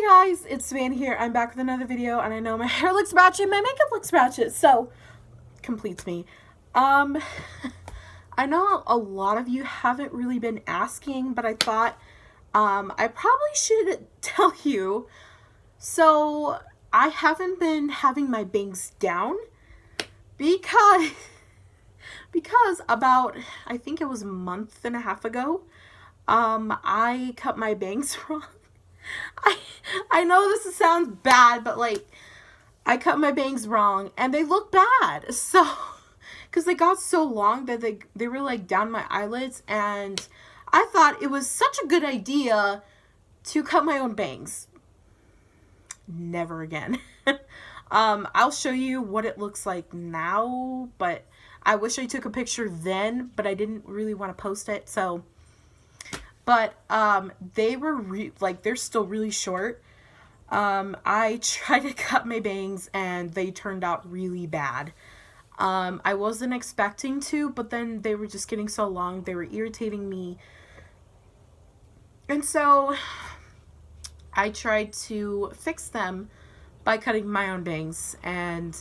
guys, it's Van here. I'm back with another video, and I know my hair looks ratchet, my makeup looks ratchet, so completes me. I know a lot of you haven't really been asking, but I thought I probably should tell you. So I haven't been having my bangs down because about, I think it was a month and a half ago, I cut my bangs wrong. I know this sounds bad, but like, I cut my bangs wrong and they look bad. So, because they got so long that they were like down my eyelids, and I thought it was such a good idea to cut my own bangs. Never again. I'll show you what it looks like now, but I wish I took a picture then, but I didn't really want to post it, so. But they were they're still really short. I tried to cut my bangs and they turned out really bad. I wasn't expecting to, but then they were just getting so long, they were irritating me. And so I tried to fix them by cutting my own bangs, and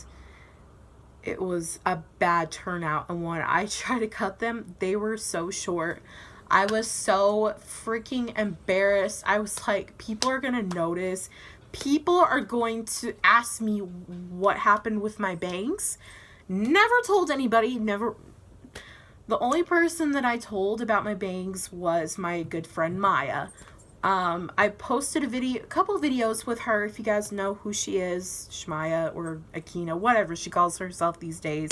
it was a bad turnout. And when I tried to cut them, they were so short. I was so freaking embarrassed. I was like, people are gonna notice. People are going to ask me what happened with my bangs. Never told anybody, never. The only person that I told about my bangs was my good friend Maya. I posted a couple videos with her, if you guys know who she is, Shmaya or Akina, whatever she calls herself these days.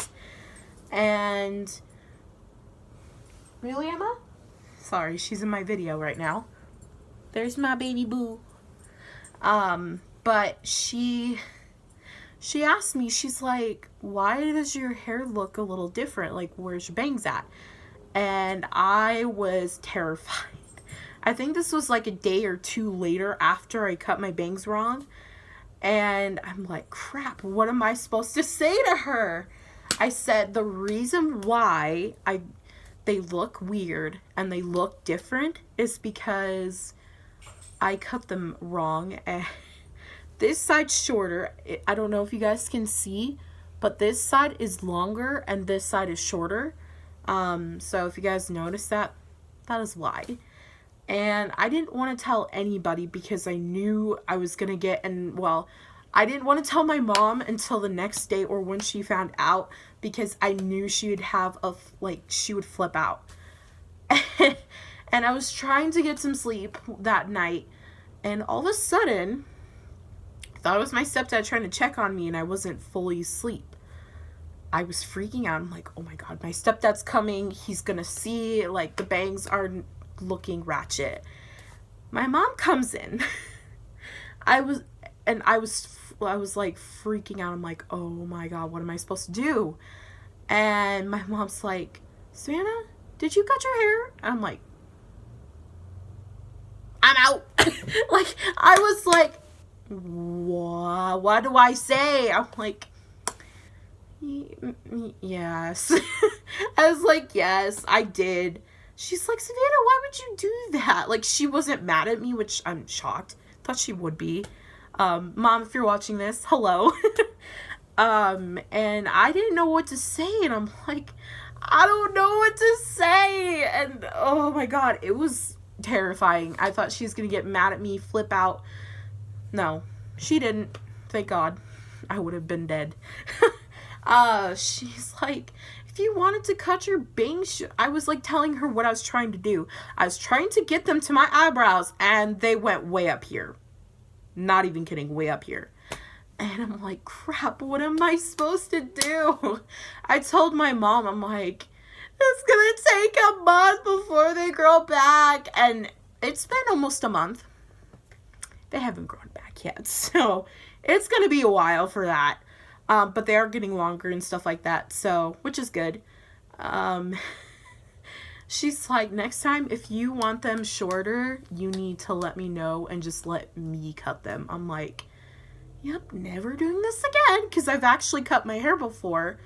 And really, Emma? Sorry, she's in my video right now. There's my baby boo. But she asked me, she's like, why does your hair look a little different? Like, where's your bangs at? And I was terrified. I think this was like a day or two later after I cut my bangs wrong. And I'm like, crap, what am I supposed to say to her? I said, the reason why they look weird and they look different is because I cut them wrong. And this side's shorter. I don't know if you guys can see, but this side is longer and this side is shorter. So if you guys notice that is why. And I didn't want to tell anybody because I knew I was gonna get, and well, I didn't want to tell my mom until the next day or when she found out, because I knew she would have she would flip out. And I was trying to get some sleep that night, and all of a sudden, I thought it was my stepdad trying to check on me, and I wasn't fully asleep. I was freaking out. I'm like, oh my god, my stepdad's coming. He's gonna see, like, the bangs are looking ratchet. My mom comes in. I was like freaking out. I'm like, oh my god, what am I supposed to do? And my mom's like, Savannah, did you cut your hair? I'm like, I'm out. Like, I was like, what do I say? I'm like, yes. I was like, yes, I did. She's like, Savannah, why would you do that? Like, she wasn't mad at me, which I'm shocked. Thought she would be. Mom, if you're watching this, hello. And I didn't know what to say, and I'm like, I don't know what to say. And oh my god, it was terrifying. I thought she was gonna get mad at me, flip out. No, she didn't. Thank God. I would have been dead. She's like, if you wanted to cut your bangs, I was like telling her what I was trying to do. I was trying to get them to my eyebrows, and they went way up here. Not even kidding, way up here. And I'm like, crap, what am I supposed to do? I told my mom, I'm like, it's gonna take a month before they grow back. And it's been almost a month. They haven't grown back yet, so it's gonna be a while for that. But they are getting longer and stuff like that, so, which is good. She's like, next time, if you want them shorter, you need to let me know and just let me cut them. I'm like, yep, never doing this again, because I've actually cut my hair before.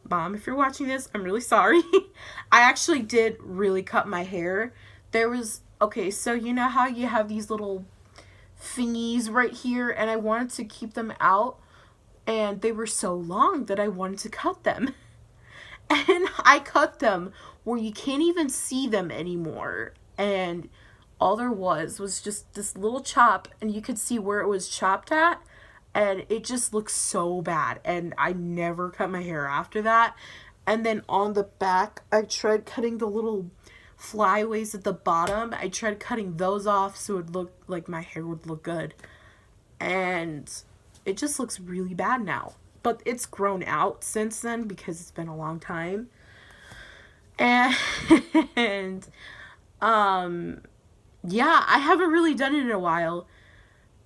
Mom, if you're watching this, I'm really sorry. I actually did really cut my hair. There was, okay, so you know how you have these little thingies right here, and I wanted to keep them out, and they were so long that I wanted to cut them. And I cut them where you can't even see them anymore. And all there was just this little chop, and you could see where it was chopped at. And it just looks so bad. And I never cut my hair after that. And then on the back, I tried cutting the little flyaways at the bottom. I tried cutting those off so it would look like my hair would look good. And it just looks really bad now. But it's grown out since then because it's been a long time. And yeah, I haven't really done it in a while.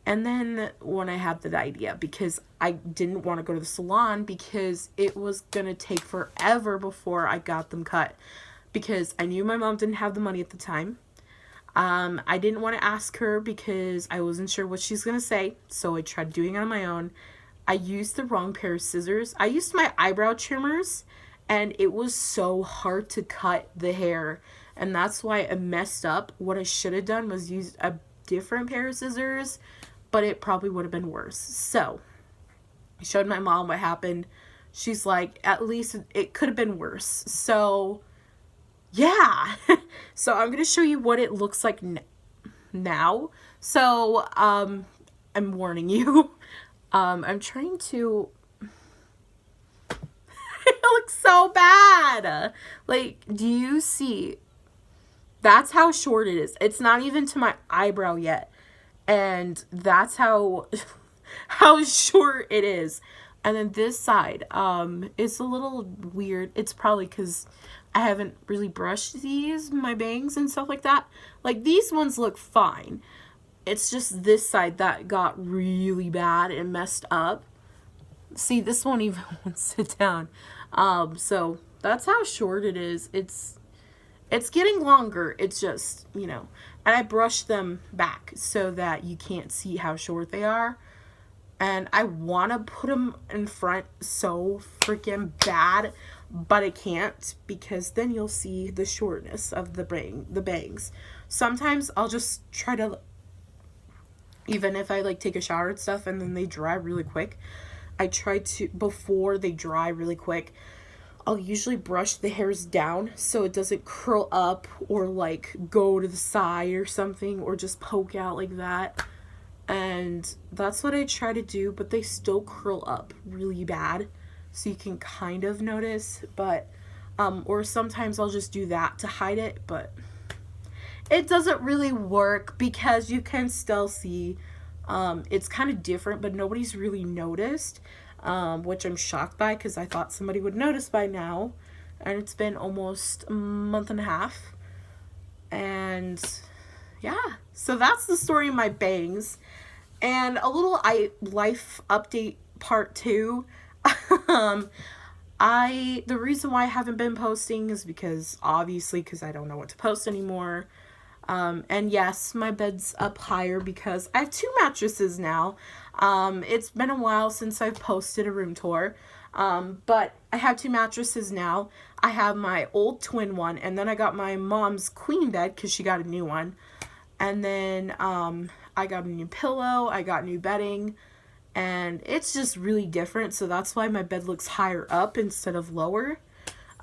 And then when I had the idea, because I didn't want to go to the salon because it was going to take forever before I got them cut. Because I knew my mom didn't have the money at the time. I didn't want to ask her because I wasn't sure what she's going to say. So I tried doing it on my own. I used the wrong pair of scissors. I used my eyebrow trimmers, and it was so hard to cut the hair. And that's why I messed up. What I should have done was use a different pair of scissors, but it probably would have been worse. So I showed my mom what happened. She's like, at least it could have been worse. So yeah. So I'm going to show you what it looks like now. So I'm warning you. I'm trying to... It looks so bad. Like, do you see? That's how short it is. It's not even to my eyebrow yet. And that's how how short it is. And then this side is a little weird. It's probably because I haven't really brushed my bangs and stuff like that. Like, these ones look fine. It's just this side that got really bad and messed up. See, this won't even want to sit down. So that's how short it is. It's getting longer. It's just, you know, and I brushed them back so that you can't see how short they are. And I want to put them in front so freaking bad, but I can't because then you'll see the shortness of the bangs. Sometimes I'll just try to, even if I like take a shower and stuff and then they dry really quick, I try to, before they dry really quick, I'll usually brush the hairs down so it doesn't curl up or like go to the side or something or just poke out like that. And that's what I try to do, but they still curl up really bad. So you can kind of notice, but, or sometimes I'll just do that to hide it, but it doesn't really work because you can still see, it's kind of different, but nobody's really noticed, which I'm shocked by because I thought somebody would notice by now. And it's been almost a month and a half. And yeah, so that's the story of my bangs. And a little life update part 2. The reason why I haven't been posting is because I don't know what to post anymore. And yes, my bed's up higher because I have 2 mattresses now. It's been a while since I've posted a room tour. But I have 2 mattresses now. I have my old twin one, and then I got my mom's queen bed because she got a new one. And then, I got a new pillow, I got new bedding, and it's just really different. So that's why my bed looks higher up instead of lower.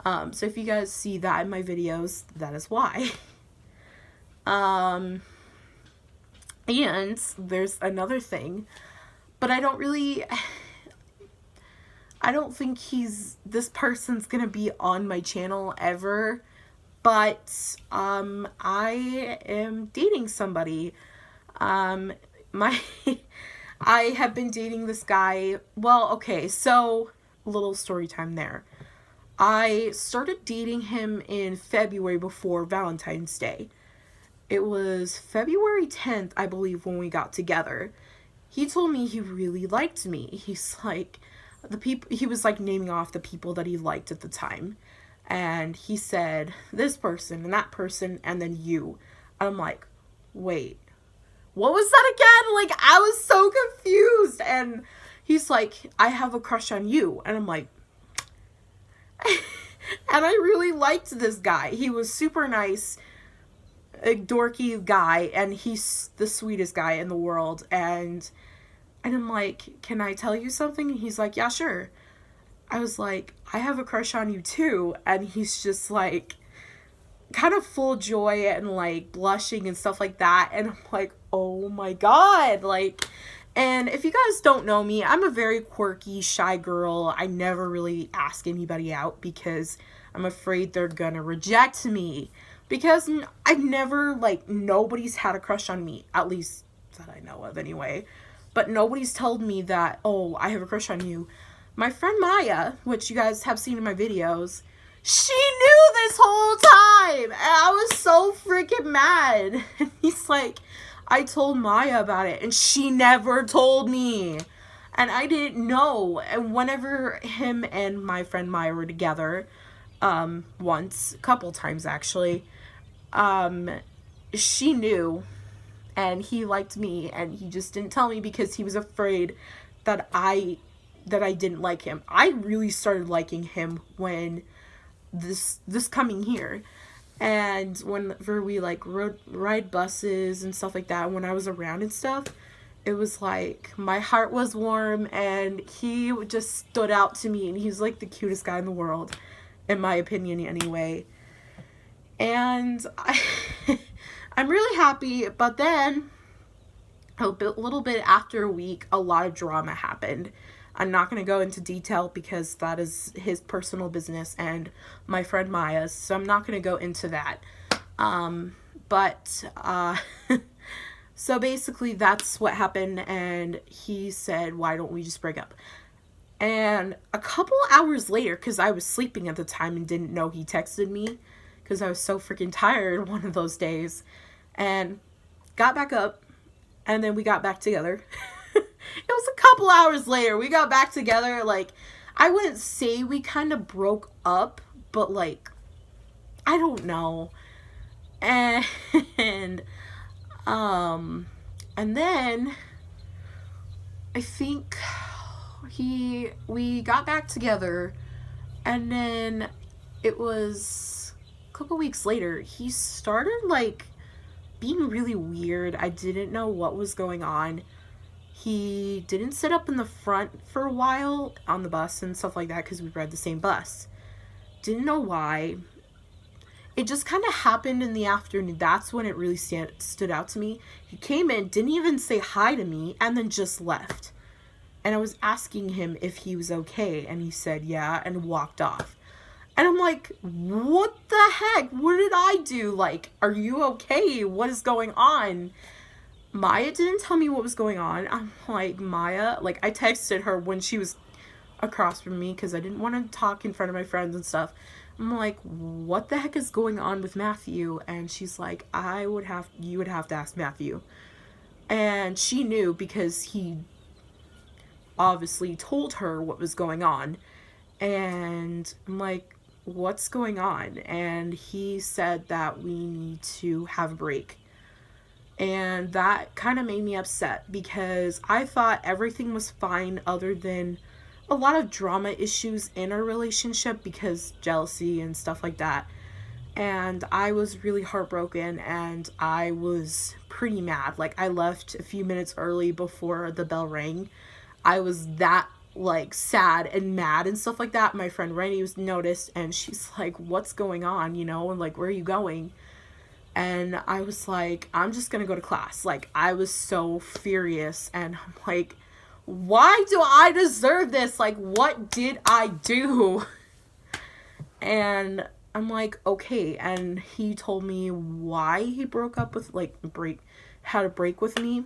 So if you guys see that in my videos, that is why. And there's another thing, but I don't think this person's gonna be on my channel ever, but, I am dating somebody. I have been dating this guy. Well, okay, so little story time there. I started dating him in February before Valentine's Day. It was February 10th, I believe, when we got together. He told me he really liked me. He's like, he was like naming off the people that he liked at the time. And he said, this person and that person and then you. And I'm like, wait, what was that again? Like, I was so confused. And he's like, I have a crush on you. And I'm like, and I really liked this guy. He was super nice. a dorky guy, and he's the sweetest guy in the world. And I'm like, can I tell you something? And he's like, yeah, sure. I was like, I have a crush on you too. And he's just like, kind of full joy and like blushing and stuff like that. And I'm like, oh my God. Like, and if you guys don't know me, I'm a very quirky, shy girl. I never really ask anybody out because I'm afraid they're gonna reject me. Because I never, like, nobody's had a crush on me, at least that I know of anyway. But nobody's told me that, oh, I have a crush on you. My friend Maya, which you guys have seen in my videos, she knew this whole time. And I was so freaking mad. And he's like, I told Maya about it, and she never told me. And I didn't know. And whenever him and my friend Maya were together, once, a couple times actually, she knew. And he liked me, and he just didn't tell me because he was afraid that I didn't like him. I really started liking him when this coming here. And whenever we like ride buses and stuff like that, when I was around and stuff, it was like my heart was warm, and he just stood out to me, and he's like the cutest guy in the world, in my opinion anyway. And I'm really happy, but then a little bit after a week, a lot of drama happened. I'm not going to go into detail because that is his personal business and my friend Maya's, so I'm not going to go into that. So basically that's what happened, and he said, why don't we just break up? And a couple hours later, because I was sleeping at the time and didn't know, he texted me because I was so freaking tired one of those days, and got back up, and then we got back together. It was a couple hours later. We got back together. Like, I wouldn't say we kind of broke up, but like, I don't know. And then I think we got back together, and then it was a couple weeks later, he started like being really weird. I didn't know what was going on. He didn't sit up in the front for a while on the bus and stuff like that because we ride the same bus. Didn't know why. It just kind of happened in the afternoon. That's when it really stood out to me. He came in, didn't even say hi to me, and then just left. And I was asking him if he was okay, and he said yeah, and walked off. And I'm like, what the heck? What did I do? Like, are you okay? What is going on? Maya didn't tell me what was going on. I'm like, Maya, like, I texted her when she was across from me because I didn't want to talk in front of my friends and stuff. I'm like, what the heck is going on with Matthew? And she's like, you would have to ask Matthew. And she knew because he obviously told her what was going on. And I'm like, what's going on? And he said that we need to have a break. And that kind of made me upset because I thought everything was fine other than a lot of drama issues in our relationship because jealousy and stuff like that. And I was really heartbroken, and I was pretty mad. Like, I left a few minutes early before the bell rang. I was that like sad and mad and stuff like that. My friend Rennie was noticed, and she's like, what's going on, you know, and like, where are you going? And I was like, I'm just gonna go to class. Like, I was so furious, and I'm like, why do I deserve this? Like, what did I do? And I'm like, okay. And he told me why he broke up with, like, had a break with me.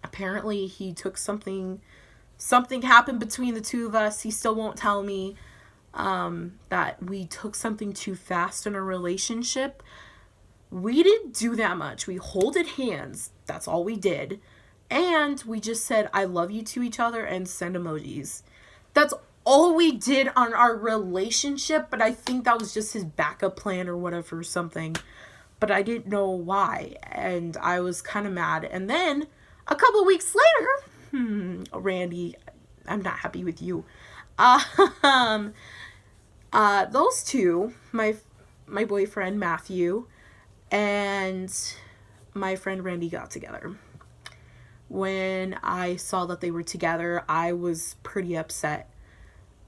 Apparently he took something happened between the two of us. He still won't tell me, that we took something too fast in a relationship. We didn't do that much. We holded hands. That's all we did. And we just said, I love you to each other and send emojis. That's all we did on our relationship. But I think that was just his backup plan or whatever, or something. But I didn't know why. And I was kind of mad. And then a couple weeks later, Randy, I'm not happy with you. Those two, my boyfriend Matthew and my friend Randy got together. When I saw that they were together, I was pretty upset.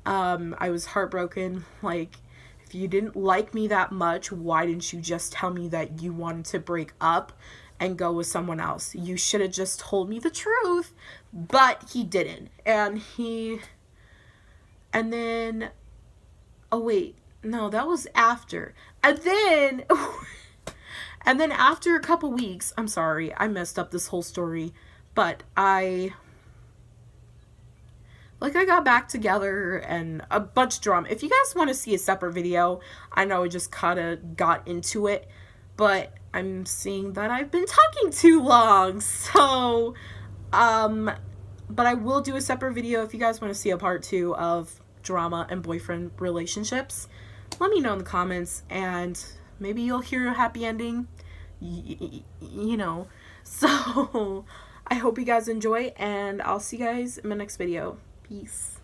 I was heartbroken. Like, if you didn't like me that much, why didn't you just tell me that you wanted to break up and go with someone else? You should have just told me the truth. But he didn't. And then, oh wait, no, that was after. And then, and then after a couple weeks, I'm sorry, I messed up this whole story, but I got back together and a bunch of drama. If you guys want to see a separate video, I know I just kind of got into it, but I'm seeing that I've been talking too long. So, but I will do a separate video if you guys want to see a part 2 of drama and boyfriend relationships. Let me know in the comments, and maybe you'll hear a happy ending, you know. So, I hope you guys enjoy, and I'll see you guys in my next video. Peace.